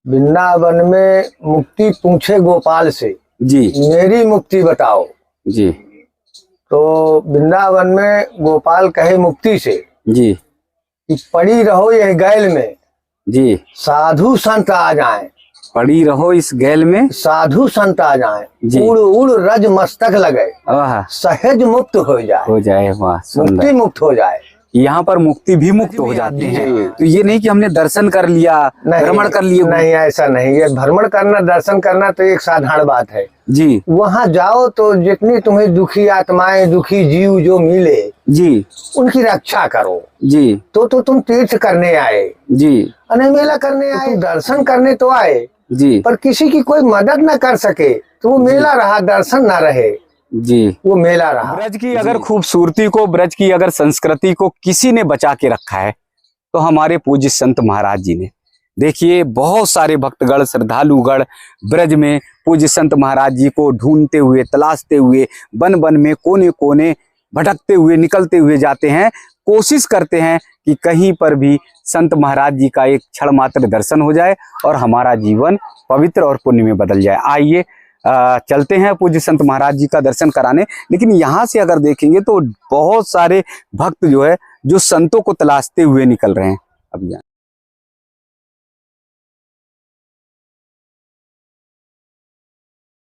वृंदावन में मुक्ति पूछे गोपाल से, जी मेरी मुक्ति बताओ। जी तो वृंदावन में गोपाल कहे मुक्ति से जी कि पड़ी रहो यह गैल में, जी, साधु संत आ जाएं। पड़ी रहो इस गैल में, साधु संत आ जाएं, जी। उड़ उड़ रज मस्तक लगे, वाह, सहज मुक्त हो जाए, वाह मुक्ति सुंदर। मुक्त हो जाए। यहाँ पर मुक्ति भी मुक्त हो जाती है। जी। तो ये नहीं कि हमने दर्शन कर लिया, भ्रमण कर लिए। नहीं, ऐसा नहीं है। भ्रमण करना, दर्शन करना तो एक साधारण बात है। जी वहाँ जाओ तो जितनी तुम्हें दुखी आत्माएं, दुखी जीव जो मिले, जी उनकी रक्षा करो। जी तो तुम तीर्थ करने आए, जी अने मेला करने आए, दर्शन करने तो आए, जी पर किसी की कोई मदद न कर सके तो वो मेला रहा, दर्शन न रहे, जी। वो मेला रहा। ब्रज की अगर खूबसूरती को, ब्रज की अगर संस्कृति को किसी ने बचा के रखा है तो हमारे पूज्य संत महाराज जी ने। देखिए, बहुत सारे भक्तगण, श्रद्धालुगण ब्रज में पूज्य संत महाराज जी को ढूंढते हुए, तलाशते हुए, वन वन में कोने कोने भटकते हुए, निकलते हुए जाते हैं। कोशिश करते हैं कि कहीं पर भी संत महाराज जी का एक क्षण मात्र दर्शन हो जाए और हमारा जीवन पवित्र और पुण्य में बदल जाए। आइए चलते हैं पूज्य संत महाराज जी का दर्शन कराने। लेकिन यहाँ से अगर देखेंगे तो बहुत सारे भक्त जो है, जो संतों को तलाशते हुए निकल रहे हैं। अब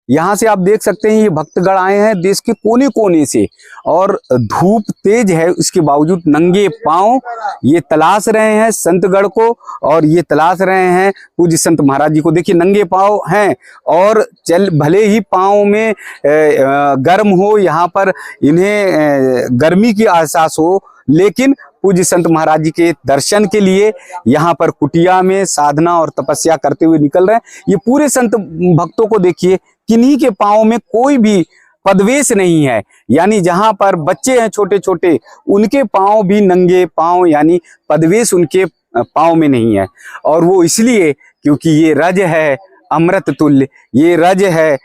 यहाँ से आप देख सकते हैं, ये भक्तगण आए हैं देश के कोने कोने से, और धूप तेज है, उसके बावजूद नंगे पांव ये तलाश रहे हैं संतगण को, और ये तलाश रहे हैं पूज्य संत महाराज जी को। देखिए, नंगे पांव हैं और चल, भले ही पांव में गर्म हो, यहाँ पर इन्हें गर्मी की एहसास हो, लेकिन पूज्य संत महाराज जी के दर्शन के लिए यहाँ पर कुटिया में साधना और तपस्या करते हुए निकल रहे हैं। ये पूरे संत भक्तों को देखिए, किन्हीं के पाँव में कोई भी पदवेश नहीं है, यानी जहाँ पर बच्चे हैं छोटे छोटे, उनके पाँव भी नंगे पाँव, यानी पदवेश उनके पाँव में नहीं है। और वो इसलिए क्योंकि ये रज है अमृत तुल्य, ये रज है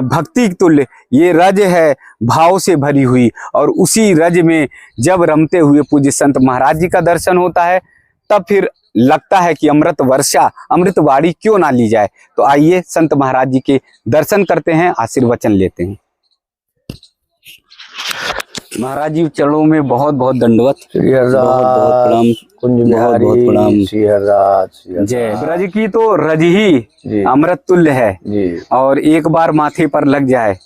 भक्ति तुल्य, ये रज है भाव से भरी हुई, और उसी रज में जब रमते हुए पूज्य संत महाराज जी का दर्शन होता है, तब फिर लगता है कि अमृत वर्षा, अमृत वाणी क्यों ना ली जाए। तो आइए संत महाराज जी के दर्शन करते हैं, आशीर्वचन लेते हैं। महाराज जी चरणों में बहुत बहुत दंडवत, श्री हरदास, कुंज बहुत बहुत प्रणाम। श्री हरदास, जय। ब्रज की तो रज ही अमृत तुल्य है जी। और एक बार माथे पर लग जाए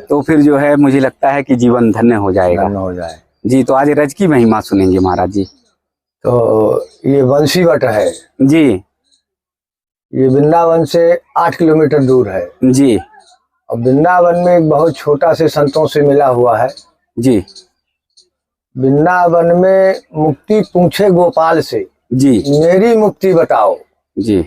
तो फिर जो है, मुझे लगता है कि जीवन धन्य हो जाएगा। धन्य हो जाए जी। तो आज रज की महिमा सुनेंगे महाराज जी। तो ये बंसीवट है जी। ये वृंदावन से 8 किलोमीटर दूर है जी। और वृंदावन में एक बहुत छोटा से संतों से मिला हुआ है जी। वृंदावन में मुक्ति पूछे गोपाल से, जी, मेरी मुक्ति बताओ। जी।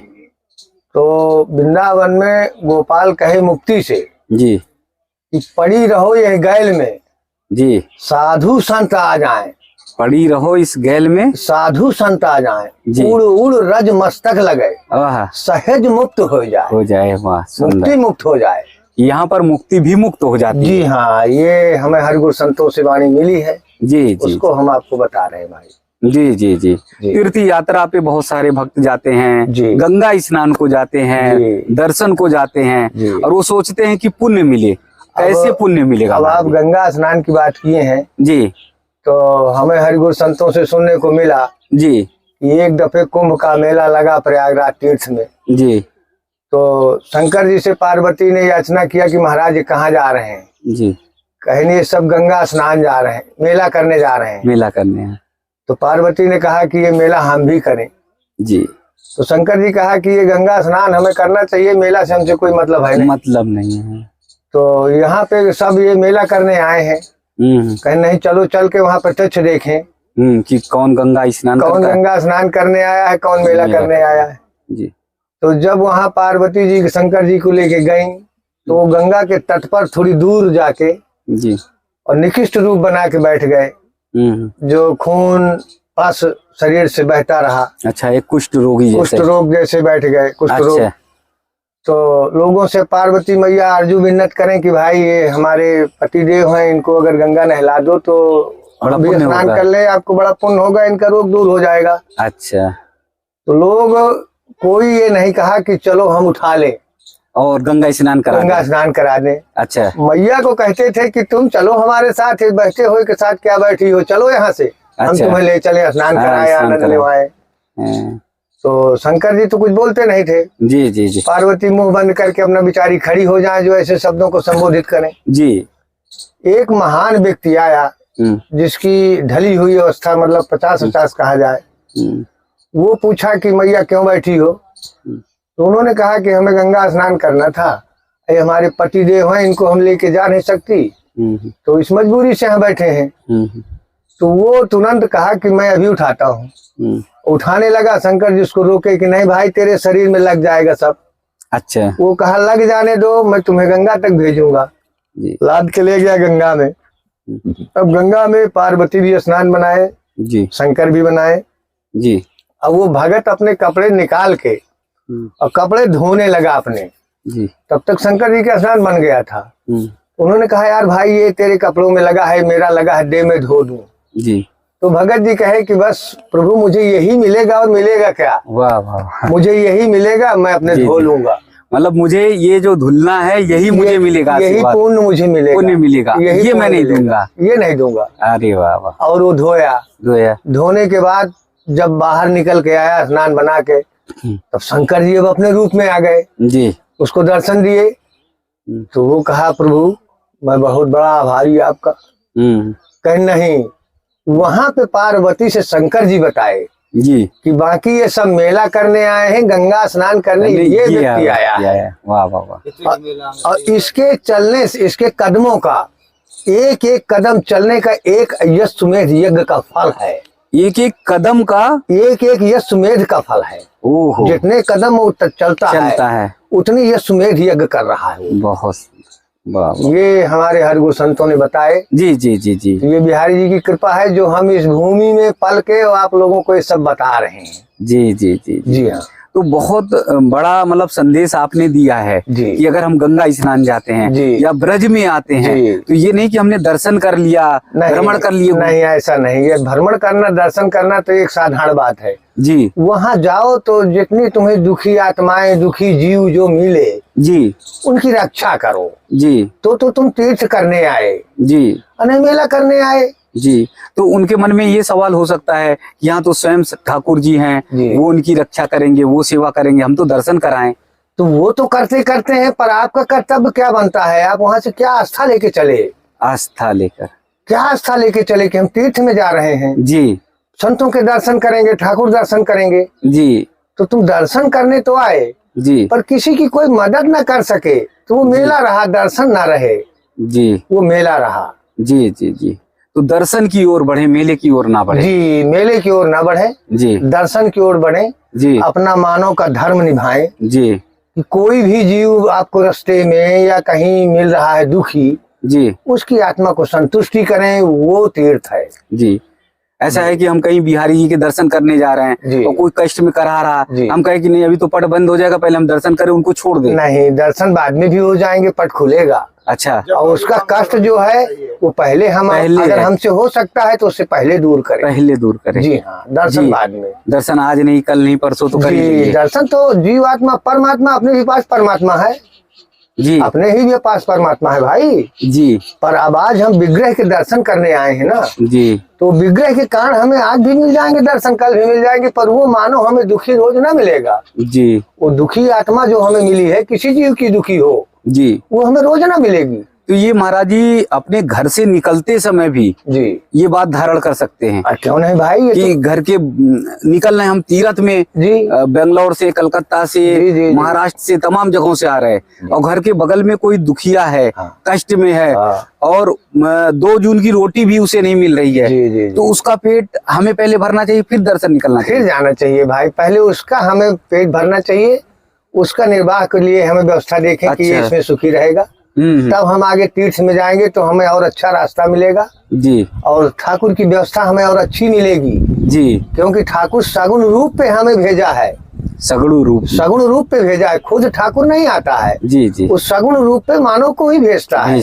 तो वृंदावन में गोपाल कहे मुक्ति से जी कि पड़ी रहो यह गैल में, जी, साधु संत आ जाएं। पड़ी रहो इस गैल में, साधु संत आ जाएं, जी। उड़ उड़ रज मस्तक लगे, वाह, सहज मुक्त हो जाए, वाह मुक्ति सुंदर। मुक्त हो जाए। यहाँ पर मुक्ति भी मुक्त हो जाती जी है। हाँ, ये हमें हरगुरु संतों से वाणी मिली है, जी जी, उसको हम आपको बता रहे हैं भाई। जी जी जी। तीर्थ यात्रा पे बहुत सारे भक्त जाते हैं, गंगा स्नान को जाते हैं, दर्शन को जाते हैं, और वो सोचते हैं कि पुण्य मिले। कैसे पुण्य मिलेगा? अब आप गंगा स्नान की बात किए हैं जी, तो हमें हरगुरु संतों से सुनने को मिला जी कि एक दफे कुंभ का मेला लगा प्रयागराज तीर्थ में। जी। तो शंकर जी से पार्वती ने याचना किया कि महाराज ये कहाँ जा रहे हैं? जी। कहीं ये सब गंगा स्नान जा रहे हैं, मेला करने जा रहे हैं। मेला करने हैं। तो पार्वती ने कहा कि ये मेला हम भी करें। जी। तो शंकर जी कहा कि ये गंगा स्नान हमें करना चाहिए, मेला से हमसे कोई मतलब है नहीं। मतलब नहीं है। तो यहाँ पे सब ये मेला करने आए हैं, कहीं नहीं, चलो चल के वहाँ प्रत्यक्ष देखें कि कौन गंगा स्नान, कौन गंगा स्नान करने आया है, कौन मेला करने आया है। जी। तो जब वहाँ पार्वती जी शंकर जी को लेके गई तो वो गंगा के तट पर थोड़ी दूर जाके जी और निकृष्ट रूप बना के बैठ गए, जो खून पस शरीर से बहता रहा। अच्छा, एक कुष्ठ रोगी जैसे, कुष्ठ रोग जैसे बैठ गए, कुष्ठ रोग। अच्छा। तो लोगों से पार्वती मैया आरजू मिन्नत करें कि भाई ये हमारे पतिदेव हैं, इनको अगर गंगा नहला दो तो हम भी स्नान कर ले, आपको बड़ा पुण्य होगा, इनका रोग दूर हो जाएगा। अच्छा। तो लोग कोई ये नहीं कहा कि चलो हम उठा लें और गंगा स्नान करा गंगा दें। स्नान करा दें। अच्छा मैया को कहते थे कि तुम चलो हमारे साथ, बैठे हुए के साथ क्या बैठी हो, चलो यहाँ से हम अच्छा। तुम्हें ले चले, स्नान हाँ, कराए, स्नान आनंद कराए। लेवाए। हाँ, तो शंकर जी तो कुछ बोलते नहीं थे। जी जी जी पार्वती मुंह बंद करके अपना बिचारी खड़ी हो जाए जो ऐसे शब्दों को संबोधित करें। जी। एक महान व्यक्ति आया जिसकी ढली हुई अवस्था मतलब 50-50 कहा जाए। वो पूछा कि मैया क्यों बैठी हो? तो उन्होंने कहा कि हमें गंगा स्नान करना था, ये हमारे पति देव हैं, इनको हम लेके जा नहीं सकती, तो इस मजबूरी से हम बैठे हैं। तो वो तुरंत कहा कि मैं अभी उठाता हूँ। उठाने लगा, शंकर जी उसको रोके कि नहीं भाई तेरे शरीर में लग जाएगा सब। अच्छा। वो कहा लग जाने दो, मैं तुम्हें गंगा तक भेजूंगा। लाद के ले गया गंगा में। अब गंगा में पार्वती भी स्नान बनाए जी, शंकर भी बनाए जी। अब वो भगत अपने कपड़े निकाल के और कपड़े धोने लगा अपने। जी। तब तक शंकर जी का स्नान बन गया था। उन्होंने कहा यार भाई ये तेरे कपड़ों में लगा है, मेरा लगा है, दे मैं धो दूं। जी। तो भगत जी कहे कि बस प्रभु मुझे यही मिलेगा, और मिलेगा क्या? वाह वाह। मुझे यही मिलेगा, मैं अपने धो लूंगा। मतलब मुझे ये जो धुलना है यही मुझे मिलेगा, यही पुण्य मुझे मिलेगा, पुण्य मिलेगा, ये मैं नहीं दूंगा, ये नहीं दूंगा। अरे वाह वाह। और वो धोया। धोने के बाद जब बाहर निकल के आया स्नान बना के, तब शंकर जी अब अपने रूप में आ गए जी। उसको दर्शन दिए। तो वो कहा प्रभु मैं बहुत बड़ा आभारी आपका। कहीं नहीं, वहां पे पार्वती से शंकर जी बताए जी कि बाकी ये सब मेला करने आए हैं, गंगा स्नान करने ये व्यक्ति आया है। वाह वाह वाह। और इसके चलने से, इसके कदमों का, एक एक कदम चलने का एक यज्ञ यज्ञ का फल है। एक एक कदम का एक एक यज्ञ का फल है। ओहो। जितने कदम वो चलता है उतनी यज्ञ यज्ञ कर रहा है। बहुत ये हमारे हरगु संतों ने बताए। जी जी जी जी। ये बिहारी जी की कृपा है जो हम इस भूमि में पल के और आप लोगों को ये सब बता रहे हैं। जी जी जी जी हाँ। तो बहुत बड़ा मतलब संदेश आपने दिया है कि अगर हम गंगा स्नान जाते हैं या ब्रज में आते हैं तो ये नहीं कि हमने दर्शन कर लिया, भ्रमण कर लिया। नहीं, ऐसा नहीं। ये भ्रमण करना, दर्शन करना तो एक साधारण बात है जी। वहाँ जाओ तो जितनी तुम्हें दुखी आत्माएं, दुखी जीव जो मिले जी, उनकी रक्षा करो जी। तो तुम तीर्थ करने आए जी, अने मेला करने आए जी। तो उनके मन में ये सवाल हो सकता है यहाँ तो स्वयं ठाकुर जी हैं, वो उनकी रक्षा करेंगे, वो सेवा करेंगे, हम तो दर्शन कराएं। तो वो तो करते हैं, पर आपका कर्तव्य क्या बनता है? आप वहाँ से क्या आस्था लेके चले? आस्था लेकर क्या आस्था लेके चले कि हम तीर्थ में जा रहे हैं जी, संतों के दर्शन करेंगे, ठाकुर दर्शन करेंगे जी। तो तुम दर्शन करने तो आए जी, पर किसी की कोई मदद न कर सके तो वो मेला रहा, दर्शन ना रहे जी, वो मेला रहा जी जी जी। तो दर्शन की ओर बढ़े, मेले की ओर ना बढ़े जी। मेले की ओर ना बढ़े जी, दर्शन की ओर बढ़े जी। अपना मानव का धर्म निभाएं जी। कि कोई भी जीव आपको रास्ते में या कहीं मिल रहा है दुखी जी, उसकी आत्मा को संतुष्टि करें, वो तीर्थ है जी। ऐसा है कि हम कहीं बिहारी जी के दर्शन करने जा रहे हैं और कोई कष्ट में करा रहा, हम कहे कि नहीं अभी तो पट बंद हो जाएगा, पहले हम दर्शन करें, उनको छोड़ दें। नहीं, दर्शन बाद में भी हो जाएंगे, पट खुलेगा। अच्छा। और उसका कष्ट जो है वो पहले अगर हमसे हो सकता है तो उससे पहले दूर करें जी हाँ। दर्शन बाद में, दर्शन आज नहीं, कल नहीं, परसों तो करेंगे। दर्शन तो जीवात्मा परमात्मा अपने ही पास परमात्मा है जी, अपने ही पास परमात्मा है भाई जी। पर अब आज हम विग्रह के दर्शन करने आए हैं ना जी, तो विग्रह के कारण हमें आज भी मिल जाएंगे दर्शन, कल भी मिल जाएंगे, पर वो मानो हमें दुखी रोज ना मिलेगा जी। वो दुखी आत्मा जो हमें मिली है, किसी जीव की दुखी हो जी, वो हमें रोज ना मिलेगी। तो ये महाराज जी अपने घर से निकलते समय भी जी ये बात धारण कर सकते हैं? क्यों नहीं भाई, कि घर के निकल रहे हम तीर्थ में जी, बेंगलोर से, कलकत्ता से, महाराष्ट्र से, तमाम जगहों से आ रहे हैं और घर के बगल में कोई दुखिया है, कष्ट में है और 2 जून की रोटी भी उसे नहीं मिल रही है जी, तो उसका पेट हमें पहले भरना चाहिए, फिर दर्शन निकलना चाहिए, फिर जाना चाहिए भाई। पहले उसका हमें पेट भरना चाहिए, उसका निर्वाह के लिए हमें व्यवस्था देखें कि ये इसमें सुखी रहेगा, तब हम आगे तीर्थ में जाएंगे तो हमें और अच्छा रास्ता मिलेगा जी। और ठाकुर की व्यवस्था हमें और अच्छी मिलेगी जी, क्योंकि ठाकुर सगुण रूप पे हमें भेजा है। सगुण रूप पे भेजा है, खुद ठाकुर नहीं आता है जी जी, उस सगुण रूप पे मानव को ही भेजता है।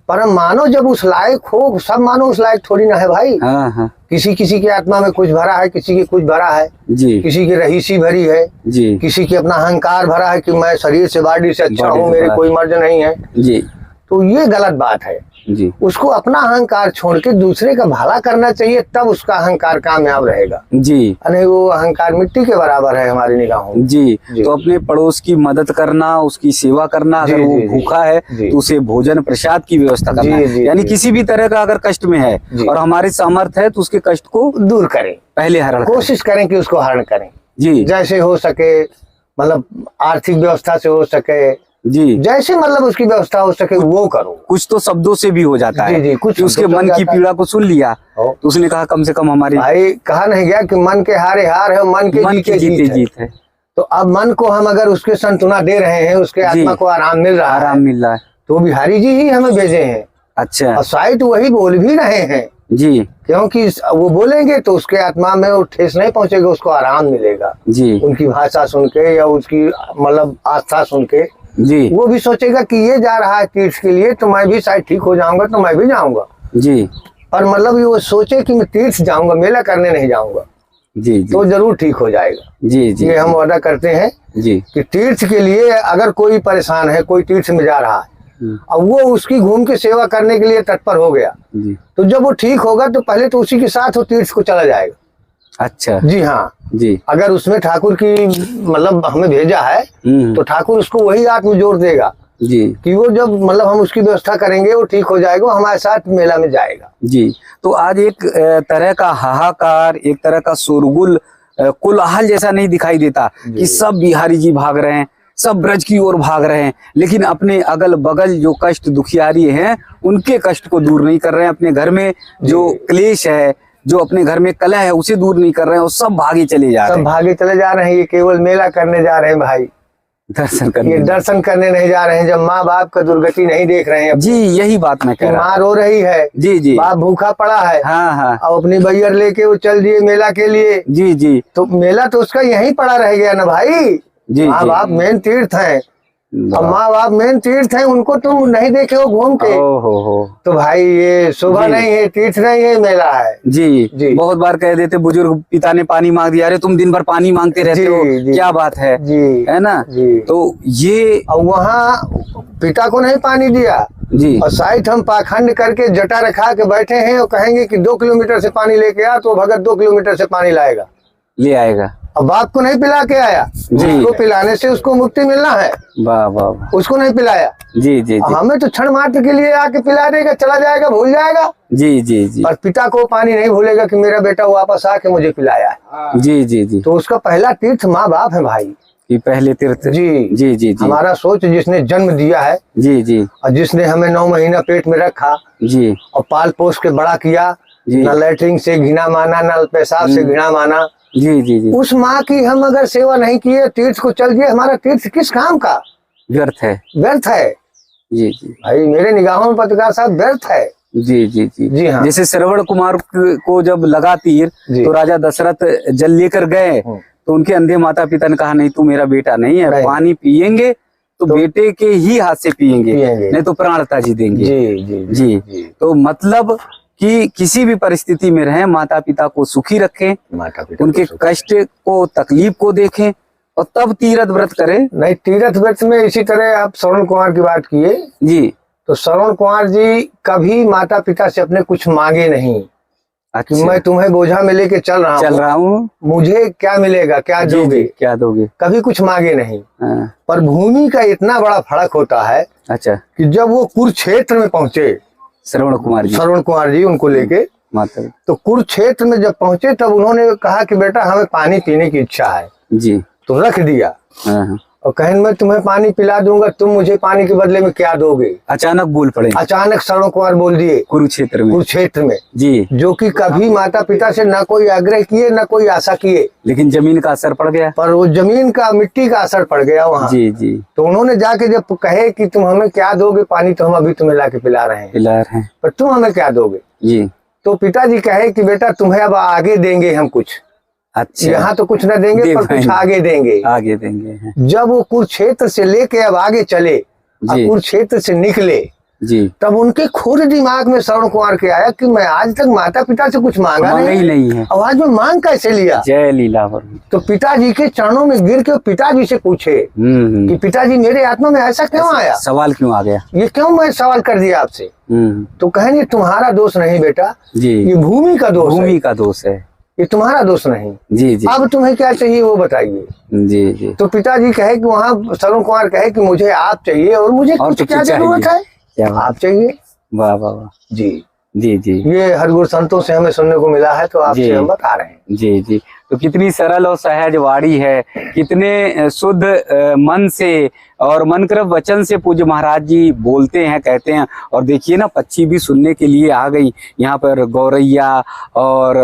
पर मानो जब उस लायक हो, सब मानो उस लायक थोड़ी ना है भाई। हाँ हाँ किसी किसी की आत्मा में कुछ भरा है, किसी की कुछ भरा है, जी किसी की रहीसी भरी है, जी किसी की अपना अहंकार भरा है कि मैं शरीर से बॉडी से अच्छा बॉडी हूँ, से मेरे बड़ा कोई मर्ज नहीं है। जी तो ये गलत बात है। जी उसको अपना अहंकार छोड़ के दूसरे का भला करना चाहिए, तब उसका अहंकार कामयाब रहेगा। जी अरे वो अहंकार मिट्टी के बराबर है हमारी निगाहों में। जी। जी। तो अपने पड़ोस की मदद करना, उसकी सेवा करना, अगर जी, वो जी, जी। भूखा है जी। तो उसे भोजन प्रसाद की व्यवस्था करना जी, है। जी, यानी जी। किसी भी तरह का अगर कष्ट में है जी। और हमारे सामर्थ्य है तो उसके कष्ट को दूर करें, पहले हरण करें। कोशिश करें कि उसको हरण करें, जी जैसे हो सके, मतलब आर्थिक व्यवस्था से हो सके, जी। जैसे मतलब उसकी व्यवस्था हो सके वो करो। कुछ तो शब्दों से भी हो जाता जी, है जी, कुछ कि उसके शब्दों से मन हो की जाता है। पीड़ा को सुन लिया हो। तो उसने कहा कम से कम हमारी भाई कहा नहीं गया कि मन के हारे हार है, मन के मन की जीते जीते जीत जीत है। तो अब मन को हम अगर उसके संतुना दे रहे हैं, उसके आत्मा को आराम मिल रहा आराम है, मिल रहा है। तो बिहारी जी ही हमें भेजे हैं। अच्छा और शायद वही बोल भी रहे हैं, जी क्योंकि वो बोलेंगे तो उसके आत्मा में वो ठेस नहीं पहुंचेगा, उसको आराम मिलेगा। जी उनकी भाषा सुन के या उसकी मतलब आस्था सुन के जी वो भी सोचेगा कि ये जा रहा है तीर्थ के लिए, तो मैं भी शायद ठीक हो जाऊंगा, तो मैं भी जाऊंगा। जी पर मतलब ये वो सोचे कि मैं तीर्थ जाऊंगा, मेला करने नहीं जाऊंगा, जी जी तो जरूर ठीक हो जाएगा। जी जी ये हम वादा करते हैं जी कि तीर्थ के लिए अगर कोई परेशान है, कोई तीर्थ में जा रहा है और वो उसकी घूम के सेवा करने के लिए तत्पर हो गया, जी। तो जब वो ठीक होगा तो पहले तो उसी के साथ वो तीर्थ को चला जाएगा। अच्छा जी हाँ, जी अगर उसमें ठाकुर की मतलब हमें भेजा है तो ठाकुर उसको वही आत्म जोड़ देगा जी कि वो जब मतलब हम उसकी व्यवस्था करेंगे, वो ठीक हो जाएगा, वो हमारे साथ मेला में जाएगा। जी। तो आज एक तरह का हाहाकार, एक तरह का शोरगुल, कोलाहल जैसा नहीं दिखाई देता कि सब बिहारी जी भाग रहे हैं, सब ब्रज की ओर भाग रहे हैं, लेकिन अपने अगल बगल जो कष्ट दुखियारी हैं उनके कष्ट को दूर नहीं कर रहे हैं। अपने घर में जो क्लेश है, जो अपने घर में कलह है, उसे दूर नहीं कर रहे हैं, और सब भागे चले जा रहे सब हैं भागे चले जा रहे हैं। ये केवल मेला करने जा रहे हैं भाई, दर्शन ये करने। दर्शन करने नहीं जा रहे हैं। जब माँ बाप का दुर्गति नहीं देख रहे हैं, जी यही बात मैं कि कह रहा माँ था। रो रही है, जी जी बाप भूखा पड़ा है, हाँ हाँ और अपनी बैयर लेके वो चल दिए मेला के लिए, जी जी तो मेला तो उसका यहीं पड़ा रह गया ना भाई। जी माँ जी। बाप मेन तीर्थ हैं, और माँ बाप मेन तीर्थ हैं, उनको तुम नहीं देखे हो घूम के, हो तो भाई ये शोभा जी। नहीं है, तीर्थ नहीं है, मेला है। जी जी। बहुत बार कह देते बुजुर्ग, पिता ने पानी मांग दिया, अरे तुम दिन भर पानी मांगते रहते जी, हो, जी। क्या बात है जी है ना। जी। तो ये और वहाँ पिता को नहीं पानी दिया, जी और शायद हम पाखंड करके जटा रखा के बैठे हैं और कहेंगे कि 2 किलोमीटर से पानी लेके आ, तो भगत 2 किलोमीटर से पानी लाएगा, ले आएगा। और बाप को नहीं पिला के आया, जिसको पिलाने से उसको मुक्ति मिलना है, वाह वाह वाह। उसको नहीं पिलाया। जी जी जी हमें तो क्षण मात्र के लिए आके पिला देगा, चला जाएगा, भूल जाएगा। जी जी जी पर पिता को पानी नहीं भूलेगा कि मेरा बेटा वापस आके मुझे पिलाया है। जी जी जी। तो उसका पहला तीर्थ माँ बाप है भाई। कि पहले तीर्थ। जी जी जी जी। हमारा सोच जिसने जन्म दिया है, जी जी और जिसने हमें 9 महीना पेट में रखा जी और पाल पोस के बड़ा किया, जी। न लैट्रिन से घिना माना, न पेशाब से घिना माना, जी जी जी। उस माँ की हम अगर सेवा नहीं किए, तीर्थ को चल दिए, हमारा तीर्थ किस काम का? व्यर्थ है। व्यर्थ है जी जी भाई, मेरे निगाहों में पत्रकार साहब व्यर्थ है। जी जी जी जी हाँ। जैसे श्रवण कुमार को जब लगा तीर जी। तो राजा दशरथ जल लेकर गए, तो उनके अंधे माता पिता ने कहा नहीं तू मेरा बेटा नहीं है, नहीं। पानी पिएंगे तो बेटे के ही हाथ से पिएंगे, नहीं तो प्राण त्याजी देंगे। जी जी जी। जी। तो मतलब कि किसी भी परिस्थिति में रहें, माता पिता को सुखी रखें, माता पिता उनके कष्ट को, तकलीफ को देखें, और तब तीरथ व्रत करें। नहीं, तीर्थ व्रत में इसी तरह आप श्रवण कुमार की बात किए, जी। तो श्रवण कुमार जी कभी माता पिता से अपने कुछ मांगे नहीं कि अच्छा। मैं तुम्हें बोझा में लेके चल रहा हूँ, मुझे क्या मिलेगा, क्या जी, दोगे, जी, क्या दोगे, कभी कुछ मांगे नहीं। हाँ। पर भूमि का इतना बड़ा फर्क होता है अच्छा। कि जब वो कुरुक्षेत्र में पहुंचे, श्रवण कुमार जी, श्रवण कुमार जी उनको लेके, माता, तो कुरुक्षेत्र में जब पहुंचे तब उन्होंने कहा कि बेटा हमें पानी पीने की इच्छा है, जी, तो रख दिया, हाँ। और कहें मैं तुम्हें पानी पिला दूंगा, तुम मुझे पानी के बदले में क्या दोगे? अचानक बोल पड़े, अचानक श्रवण कुमार बोल दिए कुरुक्षेत्र में, कुरुक्षेत्र में, जी, जो कि कभी माता पिता से न कोई आग्रह किए न कोई आशा किए, लेकिन जमीन का असर पड़ गया, पर वो जमीन का, मिट्टी का असर पड़ गया वहाँ। जी जी। तो उन्होंने जाके जब कहे कि तुम हमें क्या दोगे, पानी तो हम अभी तुम्हें लाके पिला रहे हैं, पिला रहे हैं, पर तुम हमें क्या दोगे? जी। तो पिताजी कहे कि बेटा तुम्हें अब आगे देंगे हम कुछ, अच्छा, यहाँ तो कुछ न देंगे पर कुछ आगे देंगे, आगे देंगे। जब वो कुरुक्षेत्र से लेके अब आगे चले, जी। कुरुक्षेत्र से निकले, जी। तब उनके खुद दिमाग में श्रवण कुमार के आया कि मैं आज तक माता पिता से कुछ मांगा नहीं है, और आज मैं मांग कैसे लिया। जय लीलावर। तो पिताजी के चरणों में गिर के पिताजी से पूछे कि पिताजी मेरे आत्मा में ऐसा क्यों आया, सवाल क्यों आ गया, ये क्यों मैं सवाल कर दिया आपसे। तो कहेंगे तुम्हारा दोष नहीं बेटा जी, ये भूमि का दोष, भूमि का दोष है, ये तुम्हारा दोष नहीं। जी जी। अब तुम्हें क्या चाहिए वो बताइए। जी जी। तो पिताजी कहे कि वहाँ श्रवण कुमार कहे कि मुझे आप चाहिए और मुझे कुछ क्या जरूरत है, आप चाहिए। वाह वाह वाह। जी जी जी। ये हरगुरु संतों से हमें सुनने को मिला है, तो आपसे हम बता रहे हैं। जी जी। तो कितनी सरल और सहज वाणी है, कितने शुद्ध मन से और मन क्रम वचन से पूज्य महाराज जी बोलते हैं, कहते हैं। और देखिए ना, पक्षी भी सुनने के लिए आ गई यहाँ पर, गौरैया और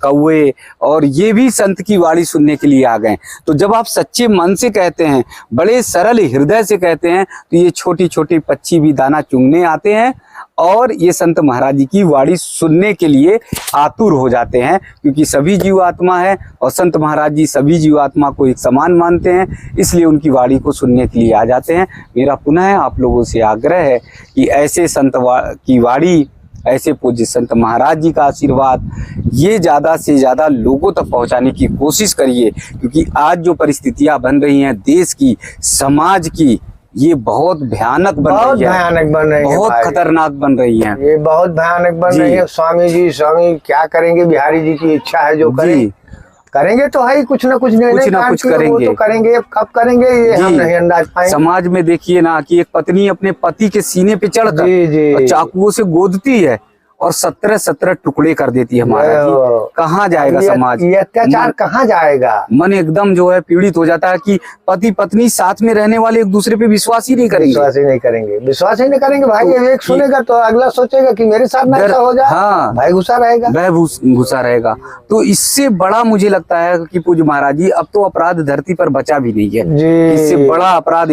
कौवे, और ये भी संत की वाणी सुनने के लिए आ गए। तो जब आप सच्चे मन से कहते हैं, बड़े सरल हृदय से कहते हैं, तो ये छोटी छोटी पक्षी भी दाना चुगने आते हैं और ये संत महाराज जी की वाणी सुनने के लिए आतुर हो जाते हैं, क्योंकि सभी जीवात्मा है और संत महाराज जी सभी जीवात्मा को एक समान मानते हैं, इसलिए उनकी वाणी को सुनने के लिए आ जाते हैं। मेरा पुनः आप लोगों से आग्रह है कि ऐसे संत की वाणी, ऐसे पूज्य संत महाराज जी का आशीर्वाद ये ज़्यादा से ज़्यादा लोगों तक पहुंचाने की कोशिश करिए, क्योंकि आज जो परिस्थितियां बन रही हैं देश की, समाज की, ये बहुत भयानक बन रही है, भयानक बन रही है, बहुत खतरनाक बन रही है, ये बहुत भयानक बन रही है। स्वामी क्या करेंगे, बिहारी जी की इच्छा है जो करेंगे तो है, कुछ ना कुछ करेंगे, तो करेंगे। कब करेंगे ये हम नहीं अंदाज पाएंगे। समाज में देखिए ना कि एक पत्नी अपने पति के सीने पे चढ़कर चाकुओं से गोदती है और 17 टुकड़े कर देती है। हमारा कहाँ जाएगा समाज, ये अत्याचार कहाँ जाएगा। मन एकदम जो है पीड़ित हो जाता है कि पति पत्नी साथ में रहने वाले एक दूसरे पे विश्वास ही नहीं करेंगे, विश्वास ही नहीं करेंगे भाई। एक सुनेगा तो अगला सोचेगा कि मेरे साथ ना ऐसा हो जाए। हाँ, भाई गुस्सा रहेगा। तो इससे बड़ा मुझे लगता है कि पूज्य महाराज जी, अब तो अपराध धरती पर बचा भी नहीं है। इससे बड़ा अपराध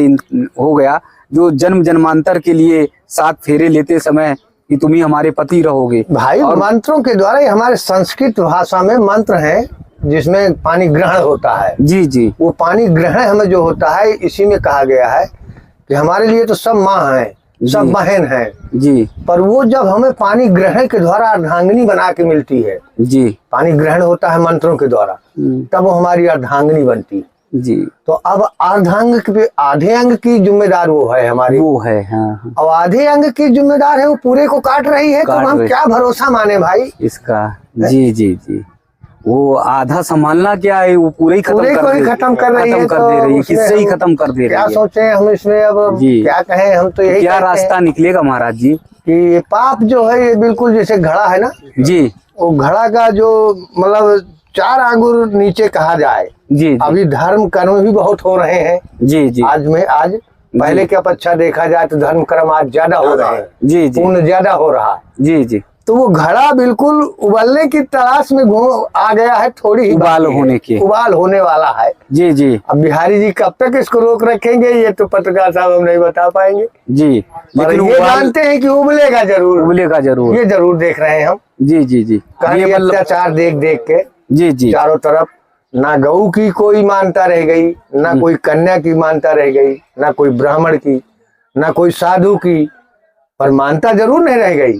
हो गया जो जन्म जन्मांतर के लिए 7 फेरे लेते समय कि तुम ही हमारे पति रहोगे भाई। और मंत्रों के द्वारा, हमारे संस्कृत भाषा में मंत्र है जिसमें पानी ग्रहण होता है। जी जी। वो पानी ग्रहण हमें जो होता है, इसी में कहा गया है कि हमारे लिए तो सब माँ है, सब बहन है जी, पर वो जब हमें पानी ग्रहण के द्वारा अर्धांगिनी बना के मिलती है जी, पानी ग्रहण होता है मंत्रों के द्वारा, तब वो हमारी अर्धांगिनी बनती है जी। तो अब अर्धांग पे आधे अंग की जिम्मेदार वो है हमारी, वो है। हाँ। और आधे अंग की जिम्मेदार है वो पूरे को काट रही है, तो हम क्या भरोसा माने भाई इसका। जी जी जी। वो आधा संभालना क्या है, वो पूरे ही खत्म कर रही है, किससे ही खत्म कर दे रही है। क्या सोचे हम इसमें, अब क्या कहें हम तो यही। क्या रास्ता निकलेगा महाराज जी कि पाप जो है ये बिल्कुल जैसे घड़ा है ना जी, वो घड़ा का जो मतलब 4 आंगुर नीचे कहा जाए जी। अभी धर्म कर्म भी बहुत हो रहे हैं जी जी। आज पहले के अपेक्षा देखा जाए तो धर्म कर्म आज ज्यादा हो रहे हैं जी जी, पुण्य ज्यादा हो रहा है जी जी। तो वो घड़ा बिल्कुल उबलने की तलाश में आ गया है, थोड़ी ही उबाल होने वाला है जी जी। अब बिहारी जी कब तक इसको रोक रखेंगे ये तो पत्रकार साहब हम नहीं बता पाएंगे जी, लेकिन ये जानते हैं कि उबलेगा जरूर, ये जरूर देख रहे हैं हम जी जी जी। अत्याचार देख के जी जी, चारों तरफ ना गऊ की कोई मानता रह गई, ना कोई कन्या की मानता रह गई, ना कोई ब्राह्मण की, ना कोई साधु की, पर मानता जरूर नहीं रह गई।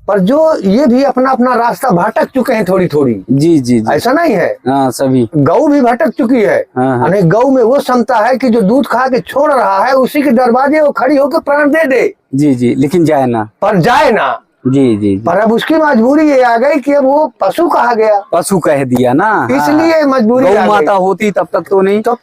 पर जो ये भी अपना अपना रास्ता भटक चुके हैं थोड़ी जी जी, ऐसा नहीं है। हाँ, सभी गऊ भी भटक चुकी है। हाँ। गऊ में वो क्षमता है कि जो दूध खा के छोड़ रहा है उसी के दरवाजे वो खड़ी होकर प्राण दे दे जी जी, लेकिन जाए ना जी जी। पर अब उसकी मजबूरी ये आ गई कि अब वो पशु कहा गया, पशु कह दिया ना, इसलिए मजबूरी। गौ माता होती तब तक तो नहीं, तो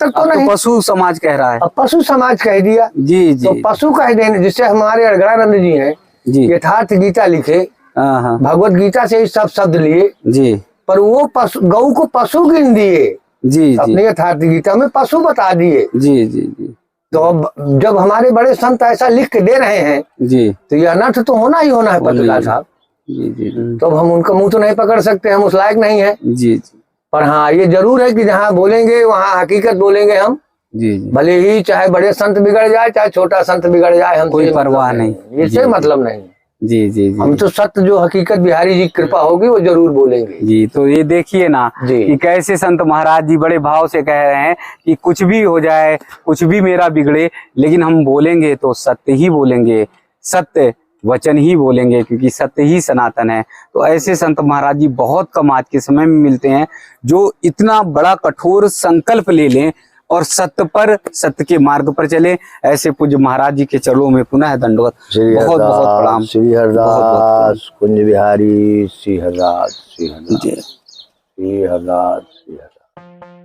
पशु समाज कह रहा है, अब पशु समाज कह दिया जी जी। तो पशु कह देने, जिससे हमारे अड़गड़ानंद जी हैं जी, यथार्थ गीता लिखे, भगवत गीता से सब शब्द लिए जी, पर वो गौ को पशु गिन दिए जी, अपने यथार्थ गीता में पशु बता दिए जी जी जी। तो अब जब हमारे बड़े संत ऐसा लिख के दे रहे हैं जी, तो ये अनर्थ तो होना ही होना है पत्रकार साहब जी जी। तो हम उनका मुंह तो नहीं पकड़ सकते, हम उस लायक नहीं है जी जी। पर हाँ ये जरूर है कि जहाँ बोलेंगे वहाँ हकीकत बोलेंगे हम जी जी। भले ही चाहे बड़े संत बिगड़ जाए चाहे छोटा संत बिगड़ जाए, हम कोई परवाह नहीं, इससे मतलब नहीं जी जी जी। हम तो सत्य जो हकीकत बिहारी जी कृपा होगी वो जरूर बोलेंगे जी। तो ये देखिए ना कि कैसे संत महाराज जी बड़े भाव से कह रहे हैं कि कुछ भी हो जाए, कुछ भी मेरा बिगड़े, लेकिन हम बोलेंगे तो सत्य ही बोलेंगे, सत्य वचन ही बोलेंगे, क्योंकि सत्य ही सनातन है। तो ऐसे संत महाराज जी बहुत कम आज के समय में मिलते हैं जो इतना बड़ा कठोर संकल्प ले लें और सत्य के मार्ग पर चले। ऐसे पूज्य महाराज जी के चरणों में पुनः दंडवत, बहुत बहुत प्रणाम। श्री हरदास कुंज बिहारी, श्री हरदास, श्री हरदास, श्री हरदास, श्री हरदास।